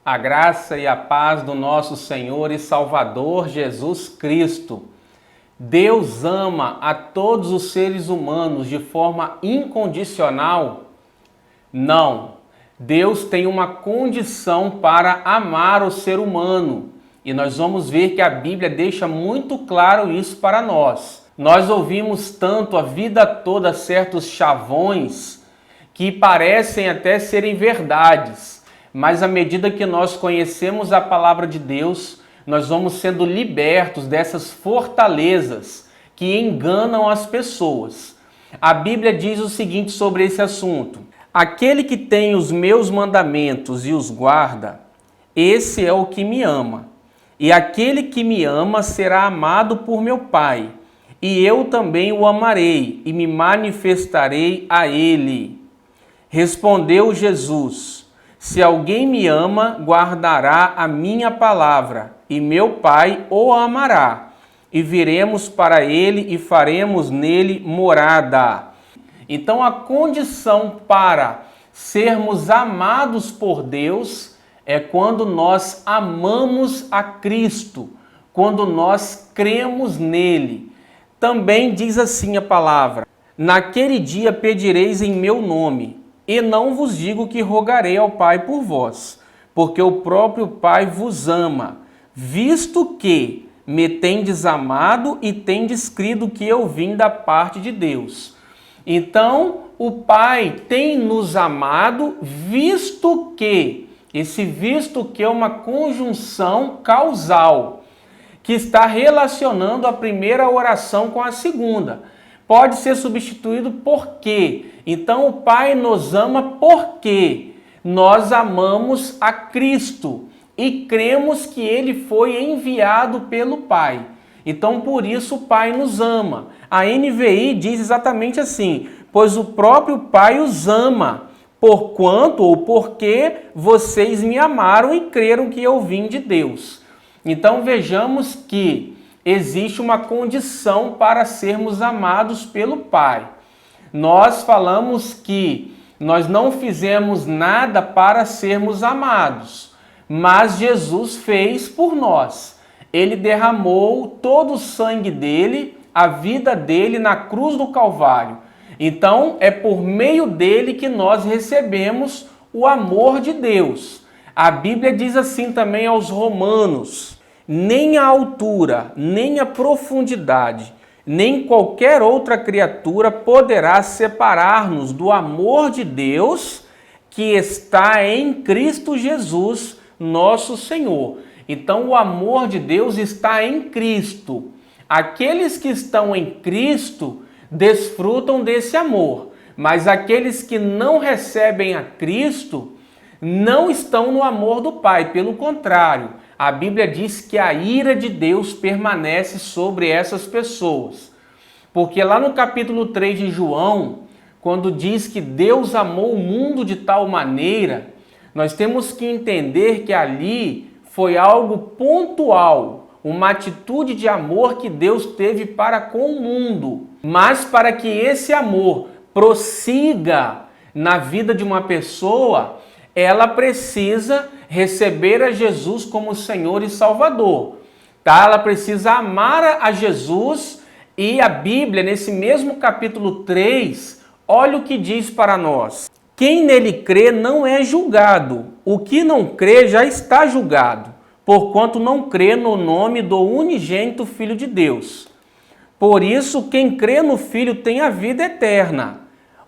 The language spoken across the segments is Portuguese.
A graça e a paz do nosso Senhor e Salvador Jesus Cristo. Deus ama a todos os seres humanos de forma incondicional? Não. Deus tem uma condição para amar o ser humano. E nós vamos ver que a Bíblia deixa muito claro isso para nós. Nós ouvimos tanto a vida toda certos chavões que parecem até serem verdades. Mas à medida que nós conhecemos a palavra de Deus, nós vamos sendo libertos dessas fortalezas que enganam as pessoas. A Bíblia diz o seguinte sobre esse assunto: aquele que tem os meus mandamentos e os guarda, esse é o que me ama. E aquele que me ama será amado por meu Pai, e eu também o amarei e me manifestarei a ele. Respondeu Jesus: se alguém me ama, guardará a minha palavra, e meu Pai o amará, e viremos para ele e faremos nele morada. Então a condição para sermos amados por Deus é quando nós amamos a Cristo, quando nós cremos nele. Também diz assim a palavra: naquele dia pedireis em meu nome, e não vos digo que rogarei ao Pai por vós, porque o próprio Pai vos ama, visto que me tendes amado e tendes crido que eu vim da parte de Deus. Então, o Pai tem nos amado, visto que, esse visto que é uma conjunção causal, que está relacionando a primeira oração com a segunda. Pode ser substituído por quê? Então o Pai nos ama porque nós amamos a Cristo e cremos que Ele foi enviado pelo Pai. Então por isso o Pai nos ama. A NVI diz exatamente assim: pois o próprio Pai os ama, porquanto ou porque vocês me amaram e creram que eu vim de Deus. Então vejamos que existe uma condição para sermos amados pelo Pai. Nós falamos que nós não fizemos nada para sermos amados, mas Jesus fez por nós. Ele derramou todo o sangue dele, a vida dele na cruz do Calvário. Então é por meio dele que nós recebemos o amor de Deus. A Bíblia diz assim também aos Romanos: nem a altura, nem a profundidade, nem qualquer outra criatura poderá separar-nos do amor de Deus que está em Cristo Jesus, nosso Senhor. Então o amor de Deus está em Cristo. Aqueles que estão em Cristo desfrutam desse amor, mas aqueles que não recebem a Cristo não estão no amor do Pai, pelo contrário. A Bíblia diz que a ira de Deus permanece sobre essas pessoas. Porque lá no capítulo 3 de João, quando diz que Deus amou o mundo de tal maneira, nós temos que entender que ali foi algo pontual, uma atitude de amor que Deus teve para com o mundo. Mas para que esse amor prossiga na vida de uma pessoa, ela precisa receber a Jesus como Senhor e Salvador, tá? Ela precisa amar a Jesus, e a Bíblia, nesse mesmo capítulo 3, olha o que diz para nós: quem nele crê não é julgado, o que não crê já está julgado, porquanto não crê no nome do unigênito Filho de Deus. Por isso, quem crê no Filho tem a vida eterna.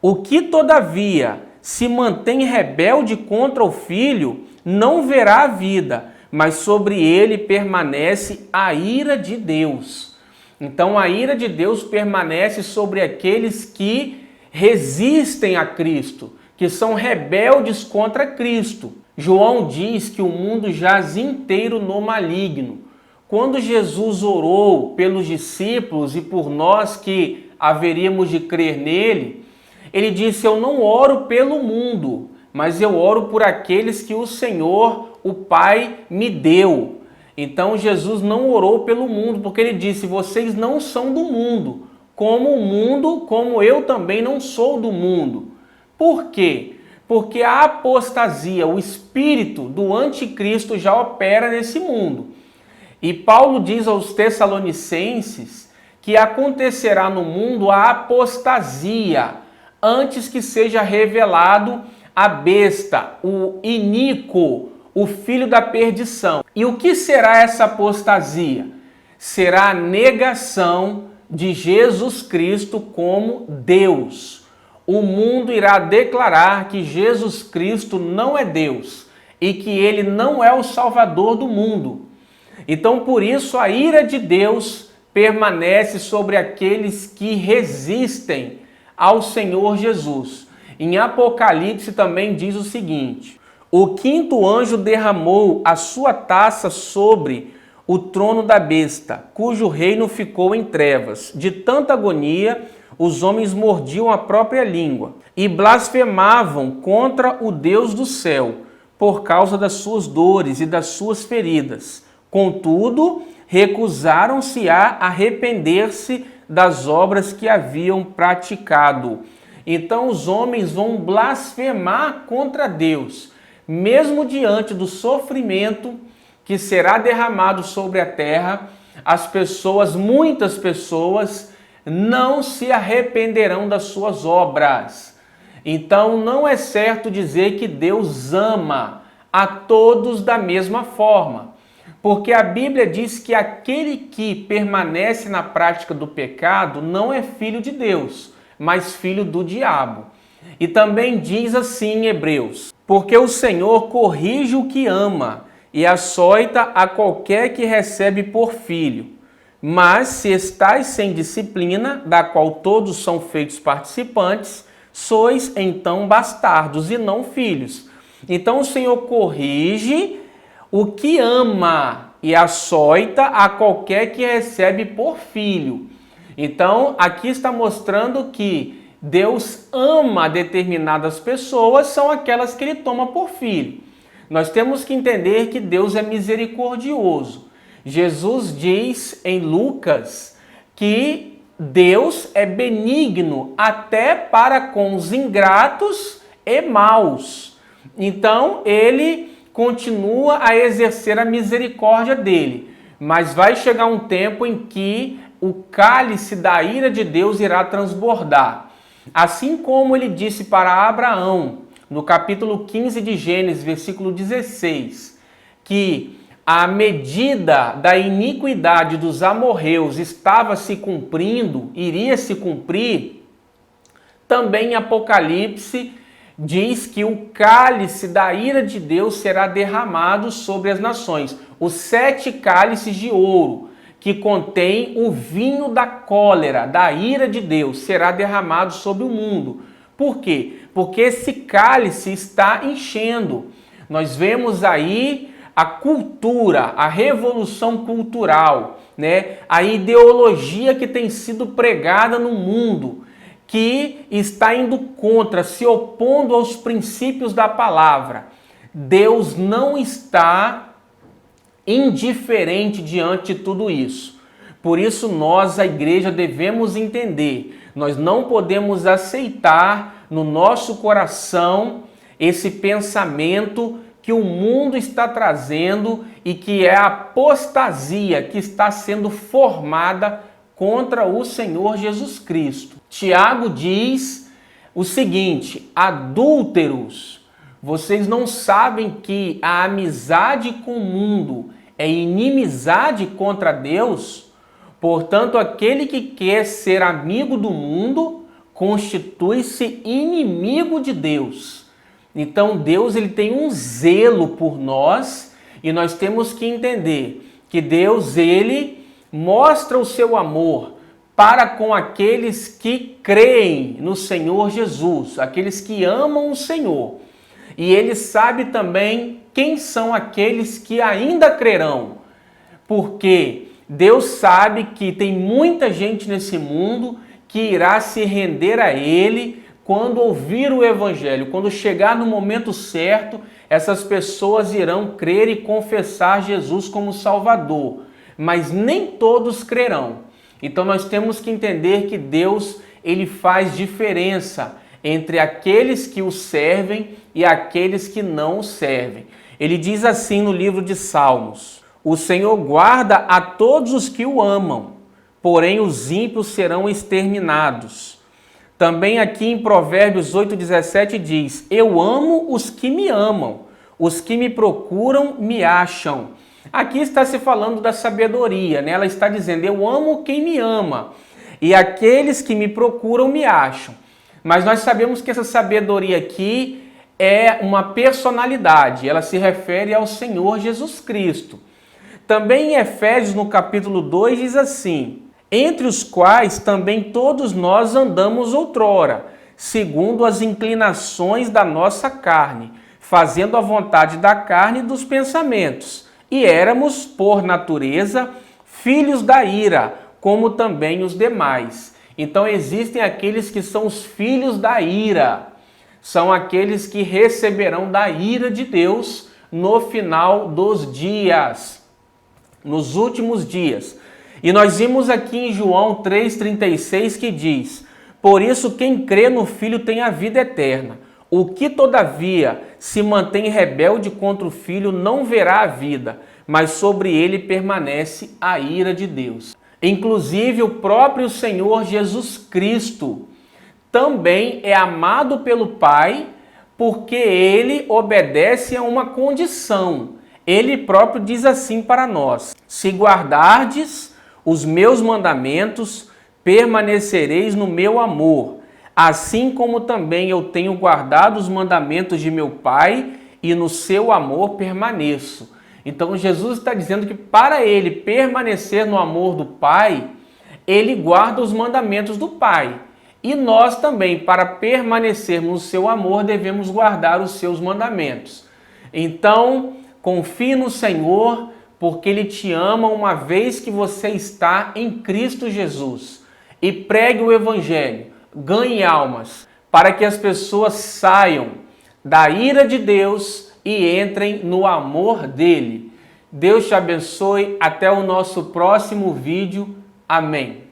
O que, todavia, se mantém rebelde contra o Filho, não verá a vida, mas sobre ele permanece a ira de Deus. Então a ira de Deus permanece sobre aqueles que resistem a Cristo, que são rebeldes contra Cristo. João diz que o mundo jaz inteiro no maligno. Quando Jesus orou pelos discípulos e por nós que haveríamos de crer nele, ele disse: eu não oro pelo mundo, mas eu oro por aqueles que o Senhor, o Pai, me deu. Então Jesus não orou pelo mundo, porque ele disse: vocês não são do mundo, como o mundo, como eu também não sou do mundo. Por quê? Porque a apostasia, o espírito do anticristo já opera nesse mundo. E Paulo diz aos Tessalonicenses que acontecerá no mundo a apostasia, antes que seja revelado a besta, o iníquo, o filho da perdição. E o que será essa apostasia? Será a negação de Jesus Cristo como Deus. O mundo irá declarar que Jesus Cristo não é Deus e que ele não é o Salvador do mundo. Então, por isso, a ira de Deus permanece sobre aqueles que resistem ao Senhor Jesus. Em Apocalipse também diz o seguinte: o quinto anjo derramou a sua taça sobre o trono da besta, cujo reino ficou em trevas. De tanta agonia, os homens mordiam a própria língua e blasfemavam contra o Deus do céu, por causa das suas dores e das suas feridas. Contudo, recusaram-se a arrepender-se das obras que haviam praticado. Então os homens vão blasfemar contra Deus, mesmo diante do sofrimento que será derramado sobre a terra. As pessoas, muitas pessoas, não se arrependerão das suas obras. Então não é certo dizer que Deus ama a todos da mesma forma, porque a Bíblia diz que aquele que permanece na prática do pecado não é filho de Deus, mas filho do diabo. E também diz assim em Hebreus: porque o Senhor corrige o que ama e açoita a qualquer que recebe por filho. Mas se estais sem disciplina, da qual todos são feitos participantes, sois então bastardos e não filhos. Então o Senhor corrige o que ama e açoita a qualquer que recebe por filho. Então aqui está mostrando que Deus ama determinadas pessoas, são aquelas que ele toma por filho. Nós temos que entender que Deus é misericordioso. Jesus diz em Lucas que Deus é benigno até para com os ingratos e maus. Então ele continua a exercer a misericórdia dele, mas vai chegar um tempo em que o cálice da ira de Deus irá transbordar. Assim como ele disse para Abraão, no capítulo 15 de Gênesis, versículo 16, que a medida da iniquidade dos amorreus estava se cumprindo, iria se cumprir, também em Apocalipse diz que o cálice da ira de Deus será derramado sobre as nações. Os 7 cálices de ouro, que contém o vinho da cólera, da ira de Deus, será derramado sobre o mundo. Por quê? Porque esse cálice está enchendo. Nós vemos aí a cultura, a revolução cultural, né? A ideologia que tem sido pregada no mundo, que está indo contra, se opondo aos princípios da palavra. Deus não está indiferente diante de tudo isso. Por isso nós, a igreja, devemos entender, nós não podemos aceitar no nosso coração esse pensamento que o mundo está trazendo e que é a apostasia que está sendo formada contra o Senhor Jesus Cristo. Tiago diz o seguinte: adúlteros, vocês não sabem que a amizade com o mundo é inimizade contra Deus? Portanto, aquele que quer ser amigo do mundo constitui-se inimigo de Deus. Então Deus ele tem um zelo por nós e nós temos que entender que Deus ele mostra o seu amor para com aqueles que creem no Senhor Jesus, aqueles que amam o Senhor. E ele sabe também quem são aqueles que ainda crerão, porque Deus sabe que tem muita gente nesse mundo que irá se render a ele quando ouvir o Evangelho. Quando chegar no momento certo, essas pessoas irão crer e confessar Jesus como Salvador, mas nem todos crerão. Então nós temos que entender que Deus ele faz diferença entre aqueles que o servem e aqueles que não o servem. Ele diz assim no livro de Salmos: o Senhor guarda a todos os que o amam, porém os ímpios serão exterminados. Também aqui em Provérbios 8,17 diz: eu amo os que me amam, os que me procuram me acham. Aqui está se falando da sabedoria, né? Ela está dizendo: eu amo quem me ama, e aqueles que me procuram me acham. Mas nós sabemos que essa sabedoria aqui é uma personalidade, ela se refere ao Senhor Jesus Cristo. Também em Efésios, no capítulo 2, diz assim: entre os quais também todos nós andamos outrora, segundo as inclinações da nossa carne, fazendo a vontade da carne e dos pensamentos. E éramos, por natureza, filhos da ira, como também os demais. Então existem aqueles que são os filhos da ira. São aqueles que receberão da ira de Deus no final dos dias, nos últimos dias. E nós vimos aqui em João 3,36 que diz: por isso quem crê no Filho tem a vida eterna. O que todavia se mantém rebelde contra o Filho não verá a vida, mas sobre ele permanece a ira de Deus. Inclusive o próprio Senhor Jesus Cristo também é amado pelo Pai, porque ele obedece a uma condição. Ele próprio diz assim para nós: se guardardes os meus mandamentos, permanecereis no meu amor, assim como também eu tenho guardado os mandamentos de meu Pai, e no seu amor permaneço. Então Jesus está dizendo que para ele permanecer no amor do Pai, ele guarda os mandamentos do Pai. E nós também, para permanecermos no seu amor, devemos guardar os seus mandamentos. Então, confie no Senhor, porque Ele te ama uma vez que você está em Cristo Jesus. E pregue o Evangelho, ganhe almas, para que as pessoas saiam da ira de Deus e entrem no amor dEle. Deus te abençoe. Até o nosso próximo vídeo. Amém.